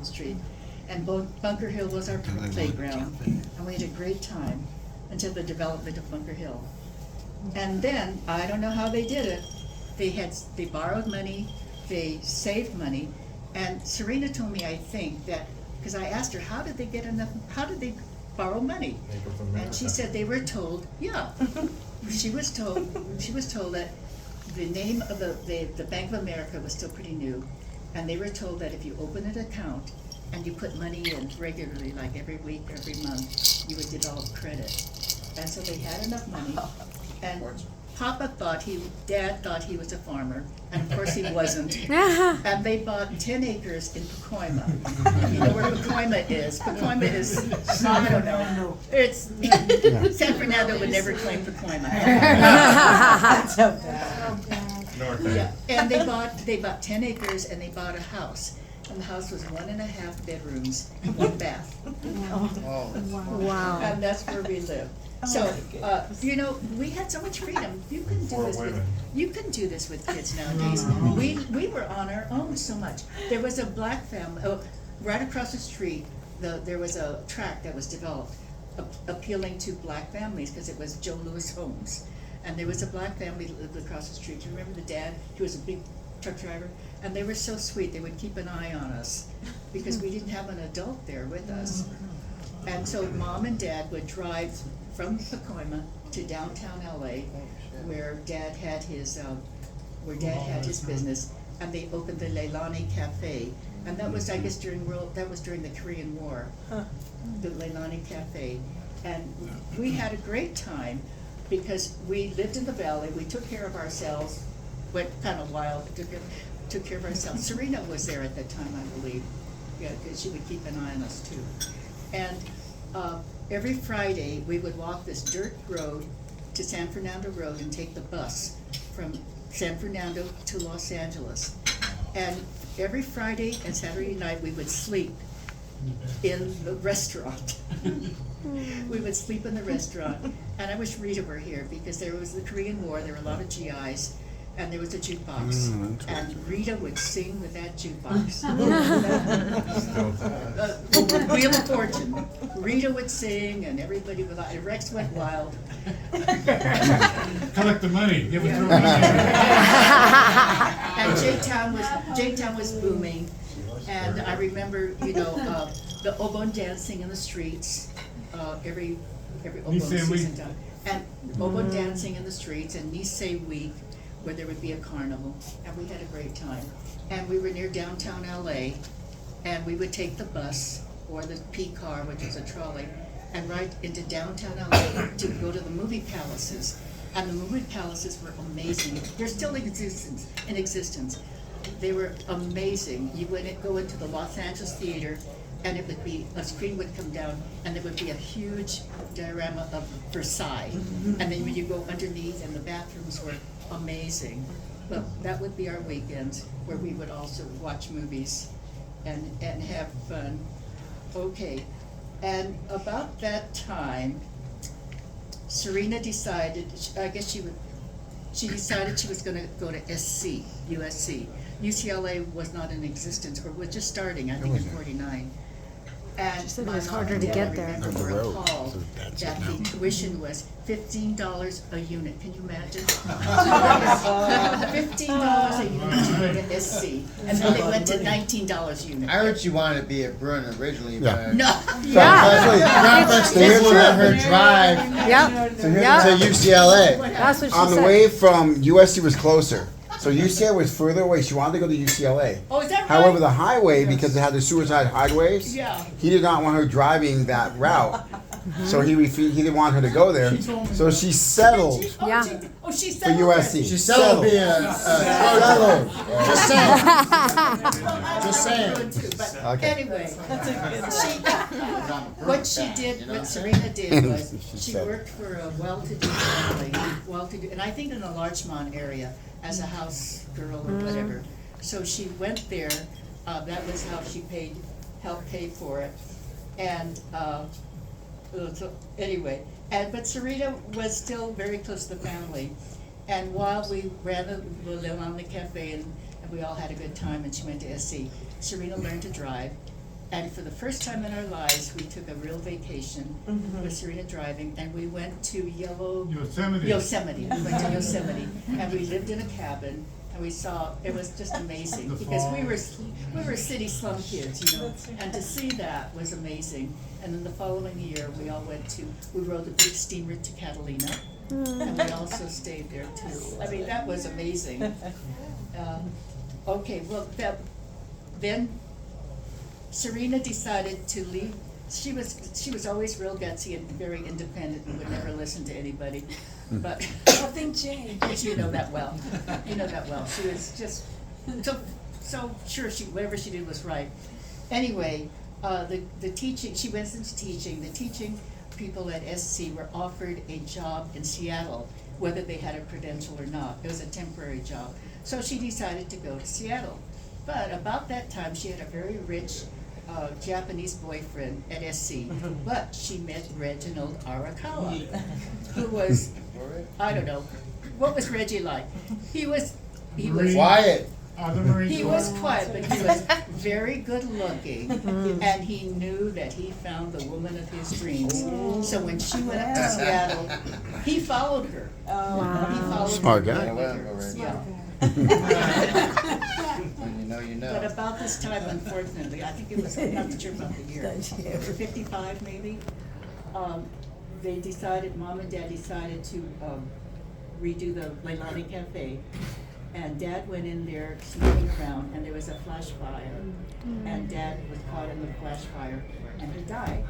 Street. And Bunker Hill was our playground, and we had a great time until the development of Bunker Hill. And then, I don't know how they did it, they borrowed money, they saved money, and Sarina told me, I think, that, because I asked her, how did they borrow money? And she said they were told, she was told that the name of the Bank of America was still pretty new, and they were told that if you open an account and you put money in regularly, like every week, every month, you would develop credit. And so they had enough money, and Dad thought he was a farmer, and of course he wasn't. And they bought 10 acres in Pacoima. You know where Pacoima is? Pacoima is, I don't know. It's, San Fernando would never claim Pacoima. Yeah, and they bought 10 acres and they bought a house. And the house was 1.5 bedrooms, 1 bath. Wow. And that's where we lived. So, you know, we had so much freedom. You couldn't do this with kids nowadays. We were on our own so much. There was a black family, right across the street, there was a tract that was developed appealing to black families because it was Joe Louis Homes. And there was a black family that lived across the street. Do you remember the dad? He was a big truck driver. And they were so sweet. They would keep an eye on us because we didn't have an adult there with us. And so Mom and Dad would drive from Pacoima to downtown LA, where Dad had his business, and they opened the Leilani Cafe, and that was, I guess, during the Korean War, the Leilani Cafe, and we had a great time because we lived in the valley. We took care of ourselves, went kind of wild, took care of ourselves. Sarina was there at that time, I believe, because she would keep an eye on us too, and. Every Friday, we would walk this dirt road to San Fernando Road and take the bus from San Fernando to Los Angeles. And every Friday and Saturday night, we would sleep in the restaurant. We would sleep in the restaurant. And I wish Rita were here because there was the Korean War, there were a lot of GIs, and there was a jukebox. And Rita would sing with that jukebox. Wheel of Fortune. Rita would sing and everybody would, and Rex went wild. Collect the money, give it to her. And J-Town was booming. And I remember, the oboe dancing in the streets, every oboe season time. And oboe dancing in the streets and Nisei Week, where there would be a carnival, and we had a great time. And we were near downtown LA, and we would take the bus, or the P car, which is a trolley, and ride into downtown LA to go to the movie palaces. And the movie palaces were amazing. They're still in existence. They were amazing. You would go into the Los Angeles Theater, and it would be, a screen would come down, and there would be a huge diorama of Versailles. And then when you go underneath, and the bathrooms were amazing. But that would be our weekends, where we would also watch movies and have fun. Okay, and about that time, Sarina decided, she decided she was gonna go to USC. UCLA was not in existence, or was just starting, I think in '49. And She said it my was mom harder and to dad, get I there. remember, On the were road. appalled So that's that it now. the tuition was $15 a unit. Can you imagine? $15 a unit to go to SC. And then they went to $19 a unit. I heard she wanted to be at Bruin originally, Yeah. but No. Grandpa didn't let her drive Yep. to Yep. UCLA. That's what she On the said. way from USC was closer. So UCLA was further away. She wanted to go to UCLA. Oh, is that right? However, the highway, because it had the suicide highways, Yeah. he did not want her driving that route. So he didn't want her to go there. So she settled Yeah. She for settled. USC. She settled being a Settled. Just saying. Just saying. But Okay. anyway, what Sarina did was, she said. worked for a well-to-do family, and I think in the Larchmont area, as a house girl or whatever. So she went there, that was how she helped pay for it. And, so anyway, but Sarina was still very close to the family. And while we ran the Leilani Cafe and we all had a good time and she went to SC, Sarina learned to drive. And for the first time in our lives, we took a real vacation with Sarina driving, and we went to Yosemite. Yosemite. We went to Yosemite, and we lived in a cabin, and we saw, it was just amazing, The because we falls. were city slum kids, you know, and to see that was amazing. And then the following year, we rode the big steamer to Catalina, and we also stayed there too. I mean, that was amazing. Okay, well, then Sarina decided to leave. She was always real gutsy and very independent and would never listen to anybody. But Nothing changed. you know that well. You know that well. She was just so sure whatever she did was right. Anyway, the teaching, she went into teaching. The teaching people at SC were offered a job in Seattle, whether they had a credential or not. It was a temporary job. So she decided to go to Seattle. But about that time, she had a very rich Japanese boyfriend at SC. But she met Reginald Arakawa, who was, I don't know, what was Reggie like? He was Quiet. The Marine he Corps. was quiet, but he was very good looking, and he knew that he found the woman of his dreams. So when she went up to Seattle, he followed her. He followed Smart her. guy. Yeah. When you know, you know. But about this time, unfortunately, I think it was, I'm not sure about the year, 55 maybe, they decided, Mom and Dad decided to redo the Leilani Cafe. And Dad went in there snooping around, and there was a flash fire. And Dad was caught in the flash fire, and he died.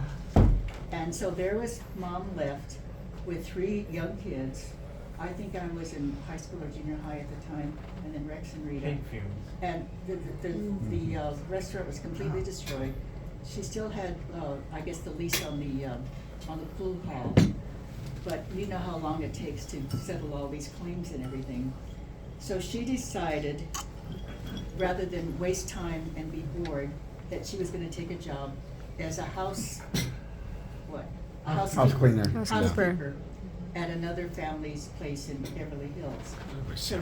And so there was Mom left with 3 young kids. I think I was in high school or junior high at the time, and then Rex and Rita. And the restaurant was completely destroyed. She still had, I guess, the lease on the pool hall. But you know how long it takes to settle all these claims and everything. So she decided, rather than waste time and be bored, that she was gonna take a job as a house cleaner. housekeeper at another family's place in Beverly Hills. So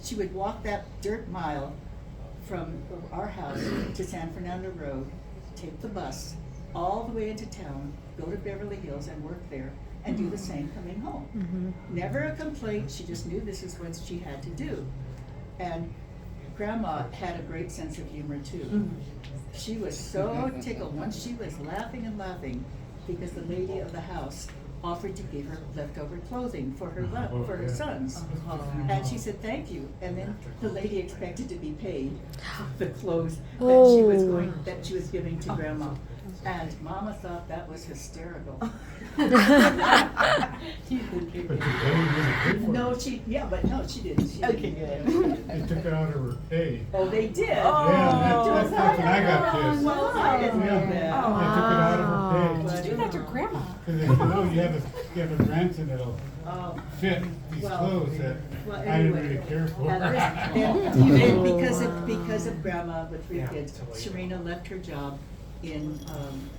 she would walk that dirt mile from our house to San Fernando Road, take the bus all the way into town, go to Beverly Hills and work there, and do the same coming home. Never a complaint, she just knew this is what she had to do. And Grandma had a great sense of humor too. She was so tickled, once she was laughing and laughing, because the lady of the house offered to give her leftover clothing for her sons. And she said, thank you. And then the lady expected to be paid the clothes that she was giving to Grandma. And Mama thought that was hysterical. No, she didn't. Okay, good. They took it out of her pay. Oh, they did? Yeah, that's when I got pissed. Well, I didn't know Yeah, that. they took it out of her pay. Do that to Grandma. Because they said, oh, you have a grandson that'll fit these Well, clothes that well, I didn't anyway, really care for. and because of Grandma with 3 kids, Sarina left her job in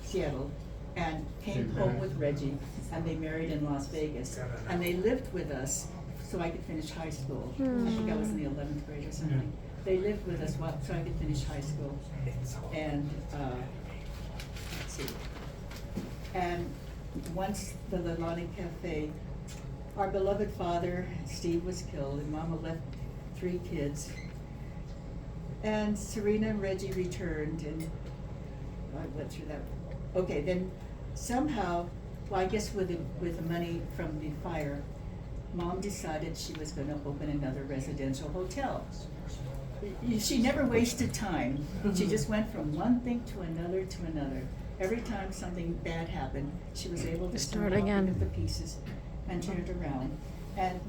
Seattle and came home with Reggie, and they married in Las Vegas. And they lived with us so I could finish high school. I think I was in the 11th grade or something. They lived with us so I could finish high school. And, let's see. And once the Leilani Cafe, our beloved father, Steve, was killed, and Mama left 3 kids. And Sarina and Reggie returned, and I went through that. Okay, then somehow, well, I guess with the money from the fire, Mom decided she was gonna open another residential hotel. She never wasted time. She just went from one thing to another to another. Every time something bad happened, she was able to Start somehow again. pick up the pieces and turn it around. And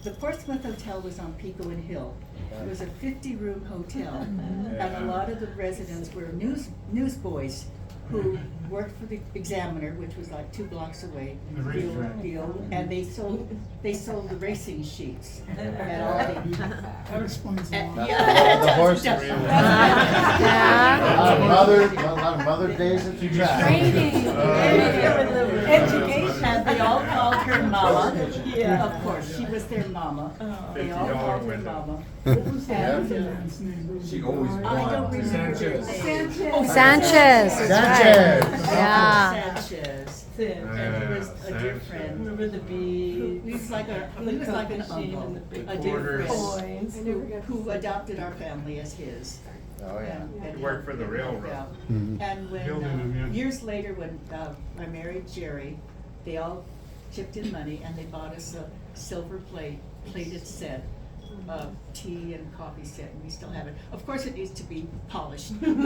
the Portsmouth Hotel was on Pico and Hill. It was a 50-room hotel, and a lot of the residents were newsboys who worked for the Examiner, which was like 2 blocks away. The racetrack. And they sold the racing sheets at all the. That explains a lot. Yeah. The horse. Yeah. A lot of Mother Days at the track. Training. Education. And they all called her Mama. Yeah. Of course, she was their mama. They all $50 called her window. Mama. She always I don't remember their names. Sanchez. Sanchez. Yeah. Sanchez. Thin. And he was a dear friend. Remember the beads? He was like an uncle, a dear friend Coins. who adopted our family as his. Oh, yeah. And He worked for the helped railroad. out. Mhm. And when, Building them, yeah. years later, when I married Jerry, they all chipped in money and they bought us a silver plated set, tea and coffee set, and we still have it. Of course, it needs to be polished. Come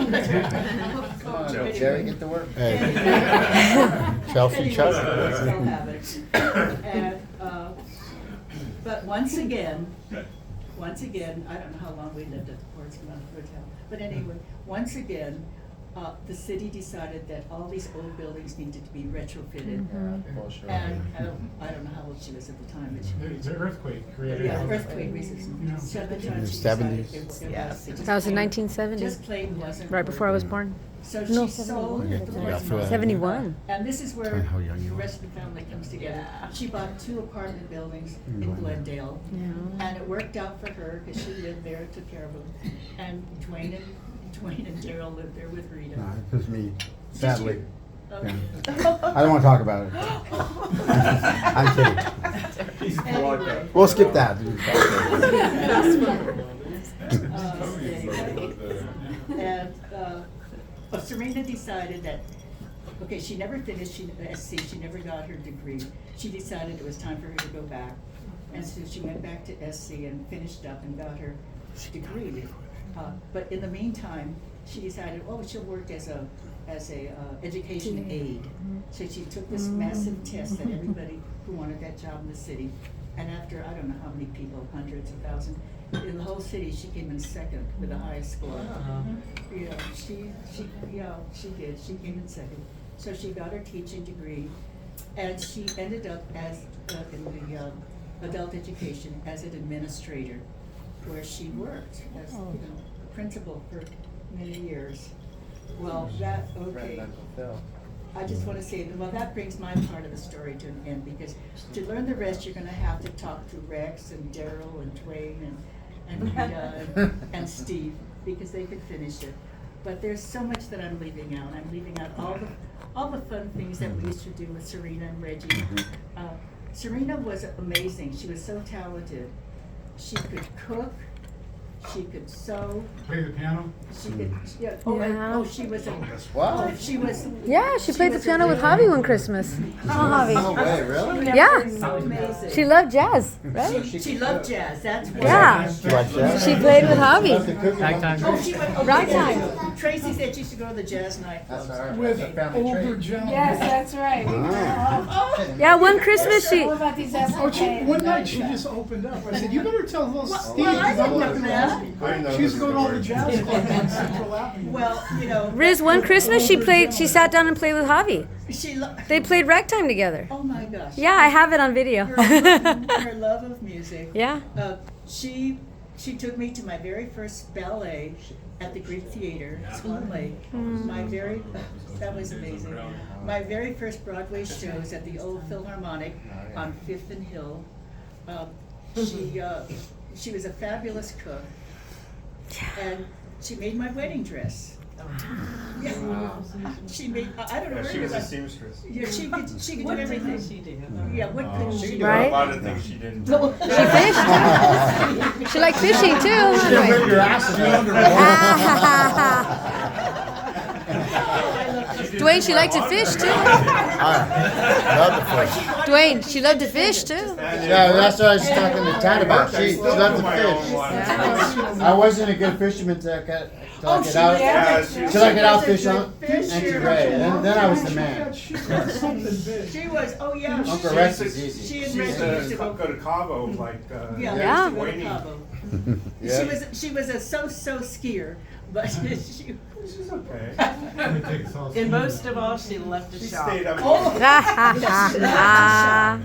on, Jerry, get to work. Hey. Chelsea, Anyway, Chelsea. we still have it. And, but once again, I don't know how long we lived at the Portsmouth Hotel, but anyway, once again, the city decided that all these old buildings needed to be retrofitted. For sure. And I don't know how old she was at the time, but she The earthquake created. yeah, all that. earthquake resistance. Yeah. So at the time she 70s. decided it just That was in plain- 1970, Just plain wasn't. right before I was born. So No, she sold 71. the Yeah, Portsmouth. 71. And this is where Tell me how young you the are. rest of the family comes together. She bought 2 apartment buildings in Mm. Glendale. Yeah. And it worked out for her because she lived there, took care of them. And Dwayne and Daryl lived there with Rita. No, it's just me, sadly. Oh. Yeah. I don't want to talk about it. I'm kidding. Anyway. We'll skip that. And Sarina decided that, okay, she never finished SC, she never got her degree. She decided it was time for her to go back. And so she went back to SC and finished up and got her degree. But in the meantime, she decided, oh, she'll work as a education aide. So she took this massive test that everybody who wanted that job in the city, and after, I don't know how many people, hundreds of thousands, in the whole city, she came in second with the highest score. Yeah, she did, she came in second. So she got her teaching degree, and she ended up as, in the adult education, as an administrator, where she worked as, principal for many years. Well, that, okay. I just want to say, well, that brings my part of the story to an end, because to learn the rest, you're gonna have to talk to Rex and Daryl and Dwayne and Rita and Steve, because they could finish it. But there's so much that I'm leaving out. I'm leaving out all the fun things that we used to do with Sarina and Reggie. Sarina was amazing. She was so talented. She could cook. She could sew. Play the piano. She could. Yeah. Yeah. She was a. Wow. She was. Yeah, she played the was a piano with really- Javi one Christmas. Oh, No Javi. way, really? Yeah. So amazing. She loved jazz, right? She loved jazz. That's why. Yeah. You like that? She played with Love Javi. the cooking. Oh, she went. Oh, Ragtime. Tracy said she used to go to the jazz night. That's all right. With That's a family older trait. gentlemen. Yes, that's right. Yeah, one Christmas she. What about these Oh, one night she just opened up. I said, you better tell little Steve, well, I because I'm didn't not know gonna that. ask. She used to go to all the jazz clubs on Central Avenue. Well, you know. Riz, one Christmas she played. She sat down and played with Javi. She. They played ragtime together. Oh my gosh. Yeah, I have it on video. Her love of music. Yeah. She took me to my very first ballet at the Greek Theater, Swan Lake. That was amazing. My very first Broadway shows at the old Philharmonic on 5th and Hill. She was a fabulous cook, and she made my wedding dress. Yeah. She made. I don't know where She it was a was. seamstress. Yeah, she could do everything. Yeah, what could she do? A Right? lot of things she didn't do. She fished. She liked fishing too. huh, She'll Dwayne? rip your ass out. Dwayne, she liked to fish too. Love the fish. Dwayne, she loved to fish too. Yeah, that's what I was talking to Tad about. She loved to fish. I wasn't a good fisherman till I got out. Till I got out fish on Auntie Ray. And then I was the man. She got something big. She was. Oh yeah. Uncle Rex is easy. She and She Reggie used used to to go to Cabo like. Yeah, Yeah. we used to go to Cabo. Yeah. She was a so skier, but she. She's okay. Let me take us all And most of all, she left the She shop. stayed up. Oh, Yeah.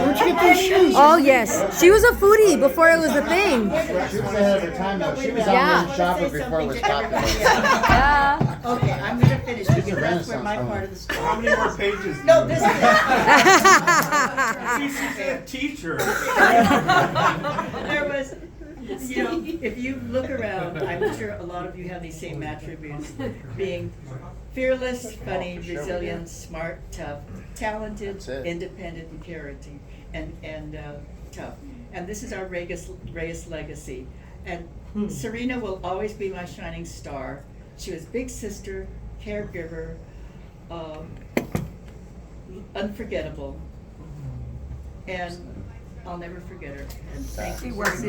Where'd you get those shoes? Oh yes, she was a foodie before it was a thing. She was ahead of her time though. She was Yeah. out shopping before it was popular. Yeah. okay. that's where my sounds part fun. of the story. How many more pages? do No, you this have? is She's a teacher. There was, you know, if you look around, I'm sure a lot of you have these same attributes, being fearless, funny, resilient, smart, tough, talented, That's it. independent, and parenting, and tough. And this is our Reyes legacy. And Sarina will always be my shining star. She was big sister, caregiver, unforgettable. And I'll never forget her. And thank you. Works.